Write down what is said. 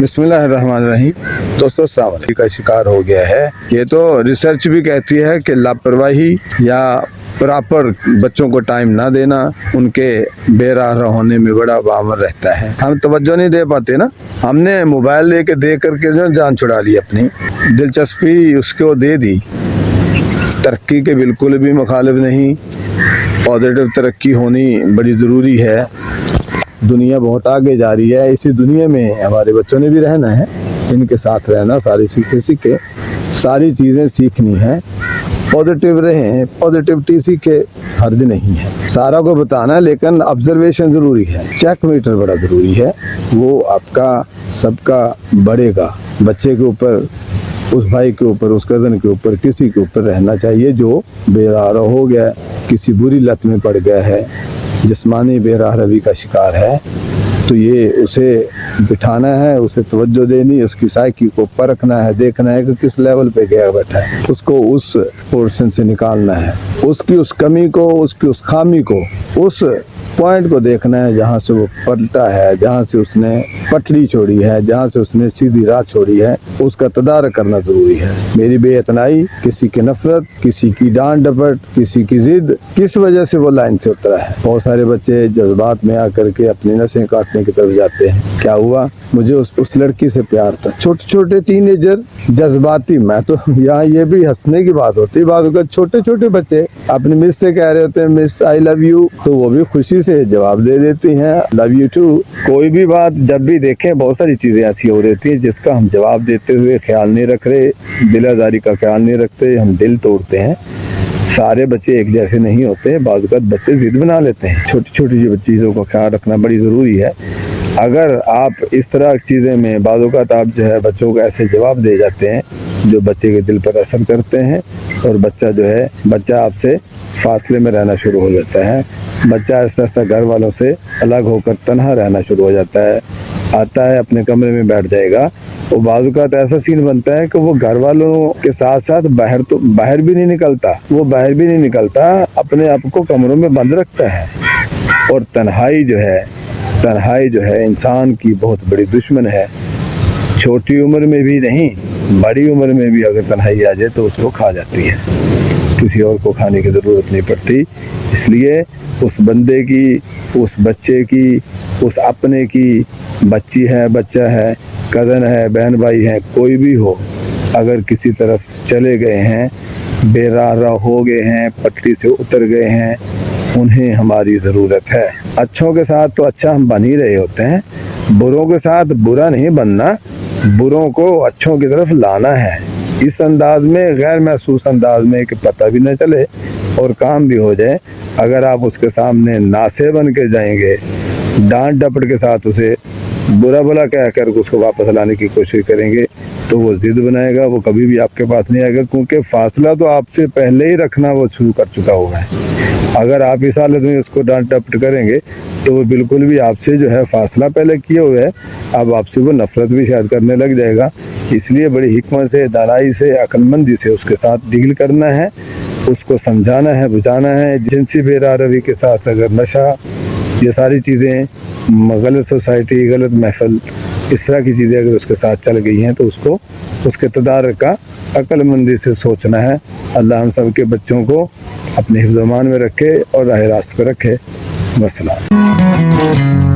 बिस्मिल्लाहिर्रहमानिर्रहीम। दोस्तों सावधानी का शिकार हो गया है। ये तो रिसर्च भी कहती है कि लापरवाही या प्रॉपर बच्चों को टाइम ना देना उनके बेराह होने में बड़ा बामर रहता है। हम तवज्जो नहीं दे पाते ना। हमने मोबाइल दे करके जो जान छुड़ा ली, अपनी दिलचस्पी उसको दे दी। तरक्की के बिल्कुल भी मुखालिफ नहीं, पॉजिटिव तरक्की होनी बड़ी ज़रूरी है। दुनिया बहुत आगे जा रही है, इसी दुनिया में हमारे बच्चों ने भी रहना है, इनके साथ रहना, सारी सीखे सारी चीज़ें सीखनी है। पॉजिटिव रहें, पॉजिटिविटी सीखे, हर्ज नहीं है। सारा को बताना, लेकिन ऑब्जर्वेशन ज़रूरी है, चेक मीटर बड़ा ज़रूरी है। वो आपका सबका बढ़ेगा। बच्चे के ऊपर, उस भाई के ऊपर, उस कज़न के ऊपर, किसी के ऊपर रहना चाहिए जो बेराह हो गया, किसी बुरी लत में पड़ गया है, जिस्मानी बेराह रवी का शिकार है, तो ये उसे बिठाना है, उसे तवज्जो देनी, उसकी साइकी को परखना है, देखना है कि किस लेवल पे गया बैठा है, उसको उस पोर्शन से निकालना है, उसकी उस कमी को, उसकी उस खामी को, उस पॉइंट को देखना है जहाँ से वो पलटा है, जहाँ से उसने पटड़ी छोड़ी है, जहाँ से उसने सीधी राह छोड़ी है, उसका तदारक करना ज़रूरी है। मेरी बेइतनाई, किसी की नफरत, किसी की डांट डपट, किसी की जिद, किस वजह से वो लाइन से उतरा है। बहुत सारे बच्चे जज्बात में आकर के अपनी नसें काटने की तरफ जाते हैं। क्या हुआ? मुझे उस लड़की से प्यार था। छोटे छोटे टीनेजर जज्बाती, मैं तो यहाँ ये भी हंसने की बात होती है, बात होकर छोटे छोटे बच्चे अपनी मिस से कह रहे होते हैं मिस आई लव यू, तो वो भी खुशी से जवाब दे देती हैं लव यू टू। कोई भी बात जब भी देखें, बहुत सारी चीजें ऐसी हो रही थी जिसका हम जवाब देते हुए ख्याल नहीं रख रहे, दिलादारी का ख्याल नहीं रखते, हम दिल तोड़ते हैं। सारे बच्चे एक जैसे नहीं होते, बाज़ वक़्त बच्चे जिद बना लेते हैं। छोटी छोटी चीज़ों का ख्याल रखना बड़ी ज़रूरी है। अगर आप इस तरह की चीज़ें में बाज़ वक़्त आप जो है बच्चों को ऐसे जवाब दे जाते हैं जो बच्चे के दिल पर असर करते हैं, और बच्चा आपसे फासले में रहना शुरू हो जाता है। बच्चा ऐसा ऐसा घर वालों से अलग होकर तन्हा रहना शुरू हो जाता है, आता है अपने कमरे में बैठ जाएगा। वो बाज़ वक़्त ऐसा सीन बनता है कि वो घर वालों के साथ साथ बाहर भी नहीं निकलता, अपने आप को कमरों में बंद रखता है। और तन्हाई जो है इंसान की बहुत बड़ी दुश्मन है। छोटी उम्र में भी नहीं, बड़ी उम्र में भी अगर तन्हाई आ जाए तो उसको खा जाती है, किसी और को खाने की ज़रूरत नहीं पड़ती। इसलिए उस बंदे की, उस बच्चे की, उस अपने की, बच्ची है, बच्चा है, कज़न है, बहन भाई है, कोई भी हो, अगर किसी तरफ चले गए हैं, बेराह हो गए हैं, पटरी से उतर गए हैं, उन्हें हमारी ज़रूरत है। अच्छों के साथ तो अच्छा हम बन ही रहे होते हैं, बुरों के साथ बुरा नहीं बनना, बुरों को अच्छों की तरफ लाना है, इस अंदाज में, गैर महसूस अंदाज में, कि पता भी न चले और काम भी हो जाए। अगर आप उसके सामने नासे बन के जाएंगे, डांट डपट के साथ उसे बुरा भला कह कर उसको वापस लाने की कोशिश करेंगे, तो वो जिद बनाएगा, वो कभी भी आपके पास नहीं आएगा, क्योंकि फासला तो आपसे पहले ही रखना वो शुरू कर चुका होगा। अगर आप इस हालत में उसको डांट डपट करेंगे तो वो बिल्कुल भी आपसे जो है फासला पहले किए हुए है, अब आपसे वो नफरत भी शायद करने लग जाएगा। इसलिए बड़ी हिकमत से, दानाई से, अक्लमंदी से उसके साथ डील करना है, उसको समझाना है, बुझाना है। जिनसी बेराह रवी के साथ अगर नशा, ये सारी चीज़ें, गलत सोसाइटी, गलत महफिल, इस तरह की चीज़ें अगर उसके साथ चल गई हैं तो उसको उसके तदारक का अक्लमंदी से सोचना है। अल्लाह हम सब के बच्चों को अपने हिफ्ज़-ओ-मान में रखे और राह रास्त पर रखे। वस्सलाम।